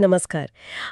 नमस्कार।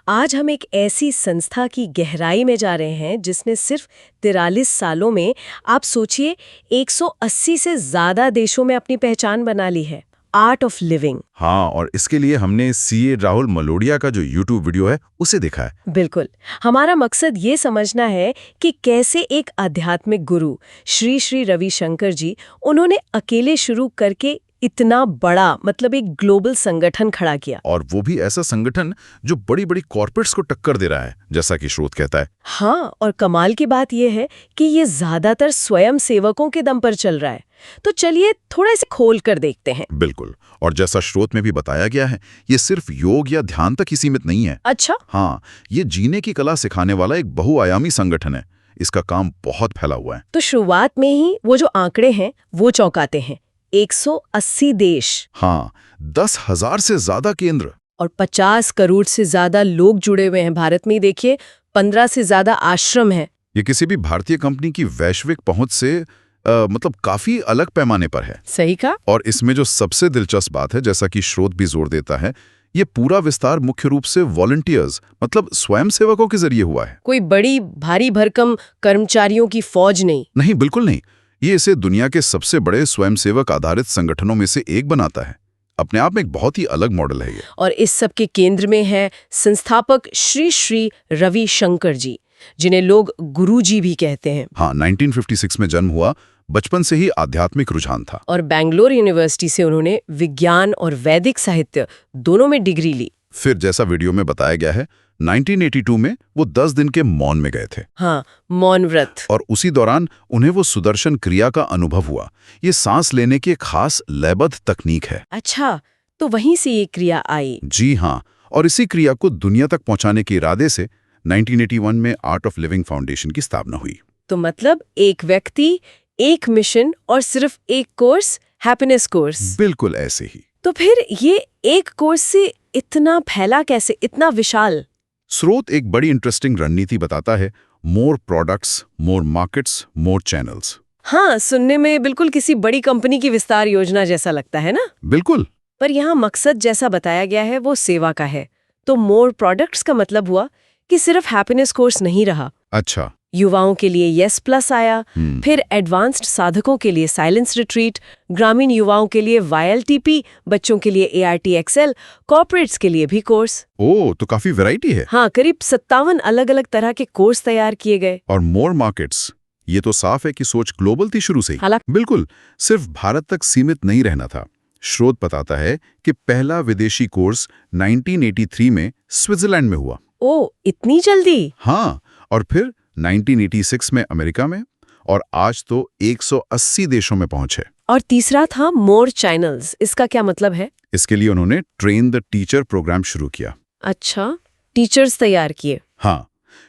आज हम एक ऐसी संस्था की गहराई में जा रहे हैं जिसने सिर्फ 43 सालों में, आप सोचिए, 180 से ज्यादा देशों में अपनी पहचान बना ली है। Art of living. हाँ, और इसके लिए हमने सीए राहुल मलोडिया का जो यूट्यूब वीडियो है उसे देखा है। बिल्कुल। हमारा मकसद ये समझना है कि कैसे एक आध्यात्मिक गुरु श्री श्री रविशंकर जी, उन्होंने अकेले शुरू करके इतना बड़ा, मतलब एक ग्लोबल संगठन खड़ा किया। और वो भी ऐसा संगठन जो बड़ी बड़ी कॉर्पोरेट्स को टक्कर दे रहा है, जैसा कि स्रोत कहता है। हाँ, और कमाल की बात यह है कि ये ज्यादातर स्वयं सेवकों के दम पर चल रहा है। तो चलिए थोड़ा इसे खोल कर देखते हैं। बिल्कुल। और जैसा स्रोत में भी बताया गया है, ये सिर्फ योग या ध्यान तक ही सीमित नहीं है। अच्छा। हाँ, ये जीने की कला सिखाने वाला एक बहुआयामी संगठन है। इसका काम बहुत फैला हुआ है। तो शुरुआत में ही वो जो आंकड़े हैं वो चौंकाते हैं। 180 देश। हाँ, 10,000 से ज्यादा केंद्र और 50 करोड़ से ज्यादा लोग जुड़े हुए हैं। भारत में ही देखिए 15 से ज्यादा आश्रम हैं। ये किसी भी भारतीय कंपनी की वैश्विक पहुंच से मतलब काफी अलग पैमाने पर है। सही कहा। और इसमें जो सबसे दिलचस्प बात है, जैसा कि स्रोत भी जोर देता है, ये पूरा विस्तार मुख्य रूप से वॉलंटियर्स, मतलब स्वयंसेवकों के जरिए हुआ है। कोई बड़ी भारी भरकम कर्मचारियों की फौज नहीं। नहीं, बिल्कुल नहीं। ये इसे दुनिया के सबसे बड़े स्वयंसेवक आधारित संगठनों में से एक बनाता है। अपने आप में एक बहुत ही अलग मॉडल है ये। और इस सब के केंद्र में है संस्थापक श्री श्री रविशंकर जी, जिन्हें लोग गुरुजी भी कहते हैं। हाँ, 1956 में जन्म हुआ। बचपन से ही आध्यात्मिक रुझान था। और बैंगलोर यूनिवर्सिटी से उन्होंने विज्ञान और वैदिक साहित्य दोनों में डिग्री ली। फिर जैसा वीडियो में बताया गया है, 1982 में वो 10 दिन के मौन में गए थे। हाँ, मौन व्रत। और उसी दौरान उन्हें वो सुदर्शन क्रिया का अनुभव हुआ। ये सांस लेने की एक खास लयबद्ध तकनीक है। अच्छा, तो वहीं से ये क्रिया आई। जी हाँ, और इसी क्रिया को दुनिया तक पहुंचाने के इरादे से 1981 में आर्ट ऑफ लिविंग फाउंडेशन की स्थापना हुई। तो मतलब एक व्यक्ति, एक मिशन और सिर्फ एक कोर्स, हैप्पीनेस कोर्स। बिल्कुल ऐसे ही। तो फिर ये एक कोर्स से इतना फैला कैसे, इतना विशाल? स्रोत एक बड़ी इंटरेस्टिंग रणनीति बताता है। मोर प्रोडक्ट्स, मोर मार्केट्स, मोर चैनल्स। हाँ, सुनने में बिल्कुल किसी बड़ी कंपनी की विस्तार योजना जैसा लगता है ना। बिल्कुल। पर यहाँ मकसद जैसा बताया गया है वो सेवा का है। तो मोर प्रोडक्ट्स का मतलब हुआ कि सिर्फ हैप्पीनेस कोर्स नहीं रहा। अच्छा। युवाओं के लिए येस प्लस आया, फिर एडवांस्ड साधकों के लिए साइलेंस रिट्रीट, ग्रामीण युवाओं के लिए YLTP, बच्चों के लिए ART एक्सेल, कॉर्पोरेट्स के लिए भी कोर्स। ओ, तो काफी वैरायटी है। हाँ, करीब 57 अलग अलग तरह के कोर्स तैयार किए गए। और मोर मार्केट्स, ये तो साफ है कि सोच ग्लोबल थी शुरू से ही। हालांकि बिल्कुल, सिर्फ भारत तक सीमित नहीं रहना था। स्रोत बताता है कि पहला विदेशी कोर्स 1983 में स्विट्जरलैंड में हुआ। ओ, इतनी जल्दी? हाँ, और फिर 1986 में अमेरिका में, और आज तो 180 देशों में पहुंचे। और तीसरा था मोर चैनल्स। इसका क्या मतलब है? इसके लिए उन्होंने ट्रेन द टीचर प्रोग्राम शुरू किया। अच्छा, टीचर्स तैयार किए। हाँ,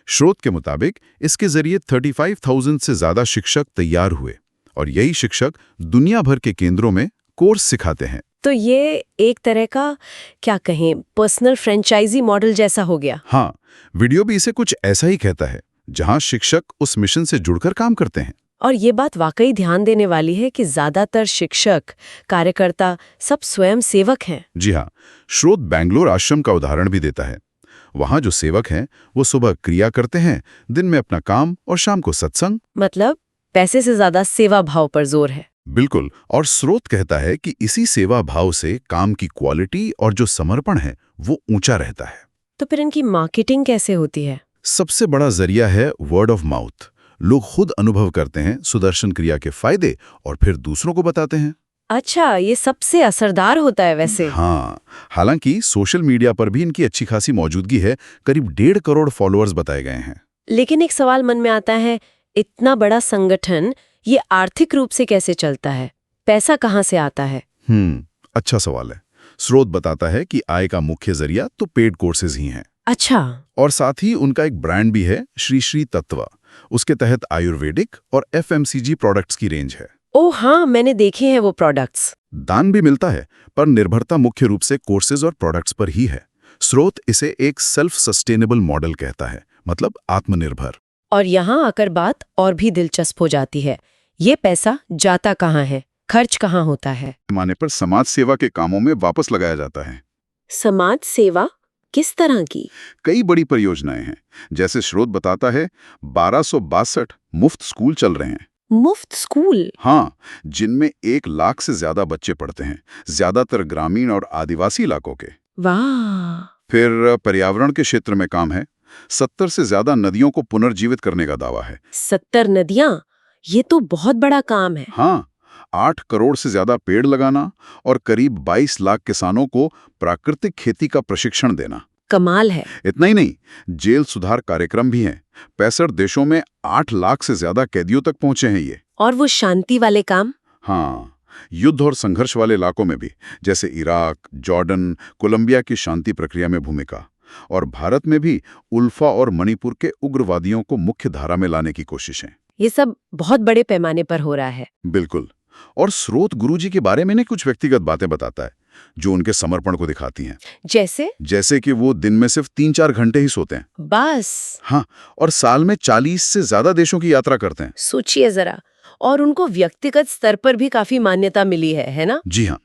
स्रोत के मुताबिक इसके जरिए 35,000 से ज्यादा शिक्षक तैयार हुए, और यही शिक्षक दुनिया भर के केंद्रों में कोर्स सिखाते हैं। तो ये एक तरह का, क्या कहें, पर्सनल फ्रेंचाइजी मॉडल जैसा हो गया। हाँ, वीडियो भी इसे कुछ ऐसा ही कहता है, जहां शिक्षक उस मिशन से जुड़कर काम करते हैं। और ये बात वाकई ध्यान देने वाली है कि ज्यादातर शिक्षक, कार्यकर्ता सब स्वयं सेवक हैं। जी हाँ, स्रोत बैंगलोर आश्रम का उदाहरण भी देता है। वहां जो सेवक हैं वो सुबह क्रिया करते हैं, दिन में अपना काम और शाम को सत्संग। मतलब पैसे से ज्यादा सेवा भाव पर जोर है। बिल्कुल। और स्रोत कहता है कि इसी सेवा भाव से काम की क्वालिटी और जो समर्पण है वो ऊंचा रहता है। तो फिर इनकी मार्केटिंग कैसे होती है? सबसे बड़ा जरिया है वर्ड ऑफ माउथ। लोग खुद अनुभव करते हैं सुदर्शन क्रिया के फायदे और फिर दूसरों को बताते हैं। अच्छा, ये सबसे असरदार होता है वैसे। हाँ, हालांकि सोशल मीडिया पर भी इनकी अच्छी खासी मौजूदगी है। करीब 1.5 करोड़ फॉलोअर्स बताए गए हैं। लेकिन एक सवाल मन में आता है, इतना बड़ा संगठन ये आर्थिक रूप से कैसे चलता है? पैसा कहाँ से आता है? अच्छा सवाल है। स्रोत बताता है कि आय का मुख्य जरिया तो पेड कोर्सेज ही हैं। अच्छा। और साथ ही उनका एक ब्रांड भी है, श्री श्री तत्व। उसके तहत आयुर्वेदिक और FMCG प्रोडक्ट्स की रेंज है। ओ हाँ, मैंने देखे हैं वो प्रोडक्ट्स। दान भी मिलता है, पर निर्भरता मुख्य रूप से कोर्सेज और प्रोडक्ट्स पर ही है। स्रोत इसे एक सेल्फ सस्टेनेबल मॉडल कहता है, मतलब आत्मनिर्भर। और यहाँ आकर बात और भी दिलचस्प हो जाती है। ये पैसा जाता कहाँ है, खर्च कहाँ होता है? पैमाने पर समाज सेवा के कामों में वापस लगाया जाता है। समाज सेवा किस तरह की? कई बड़ी परियोजनाएं हैं। जैसे स्रोत बताता है 1262 मुफ्त स्कूल चल रहे हैं। मुफ्त स्कूल? हाँ, जिनमें 1 लाख से ज्यादा बच्चे पढ़ते हैं, ज्यादातर ग्रामीण और आदिवासी इलाकों के। वाह! फिर पर्यावरण के क्षेत्र में काम है। 70 से ज्यादा नदियों को पुनर्जीवित करने का दावा है। 70 नदियां? ये तो बहुत बड़ा काम है। हाँ, 8 करोड़ से ज्यादा पेड़ लगाना और करीब 22 लाख किसानों को प्राकृतिक खेती का प्रशिक्षण देना। कमाल है। इतना ही नहीं, जेल सुधार कार्यक्रम भी हैं। 65 देशों में 8 लाख से ज्यादा कैदियों तक पहुंचे हैं ये। और वो शांति वाले काम? हाँ, युद्ध और संघर्ष वाले इलाकों में भी, जैसे इराक, जॉर्डन, कोलंबिया की शांति प्रक्रिया में भूमिका। और भारत में भी उल्फा और मणिपुर के उग्रवादियों को मुख्य धारा में लाने की कोशिशें। ये सब बहुत बड़े पैमाने पर हो रहा है। बिल्कुल। और स्रोत गुरुजी के बारे में ने कुछ व्यक्तिगत बातें बताता है जो उनके समर्पण को दिखाती हैं। जैसे कि वो दिन में सिर्फ 3-4 घंटे ही सोते हैं। बस? हाँ, और साल में 40 से ज्यादा देशों की यात्रा करते हैं। सोचिए जरा। और उनको व्यक्तिगत स्तर पर भी काफी मान्यता मिली है ना? जी हाँ,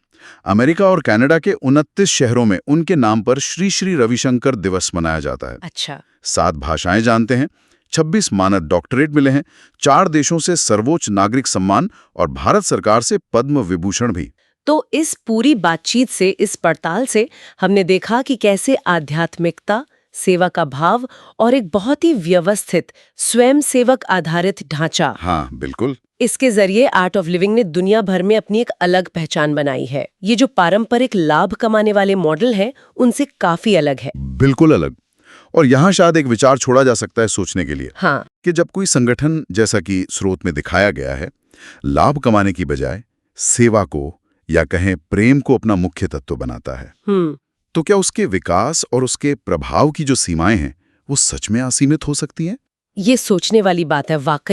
अमेरिका और कनाडा के 29 शहरों में उनके नाम पर श्री श्री रविशंकर दिवस मनाया जाता है। अच्छा। 7 भाषाएं जानते हैं, 26 मानद डॉक्टरेट मिले हैं, 4 देशों से सर्वोच्च नागरिक सम्मान और भारत सरकार से पद्म विभूषण भी। तो इस पूरी बातचीत से, इस पड़ताल से हमने देखा कि कैसे आध्यात्मिकता, सेवा का भाव और एक बहुत ही व्यवस्थित स्वयं सेवक आधारित ढांचा, हाँ बिल्कुल, इसके जरिए आर्ट ऑफ लिविंग ने दुनिया भर में अपनी एक अलग पहचान बनाई है। ये जो पारंपरिक लाभ कमाने वाले मॉडल हैं, उनसे काफी अलग है। बिल्कुल अलग। और यहाँ शायद एक विचार छोड़ा जा सकता है सोचने के लिए। हाँ। कि जब कोई संगठन, जैसा कि स्रोत में दिखाया गया है, लाभ कमाने की बजाय सेवा को या कहें प्रेम को अपना मुख्य तत्व बनाता है, तो क्या उसके विकास और उसके प्रभाव की जो सीमाएं हैं वो सच में असीमित हो सकती हैं? ये सोचने वाली बात है वाकई।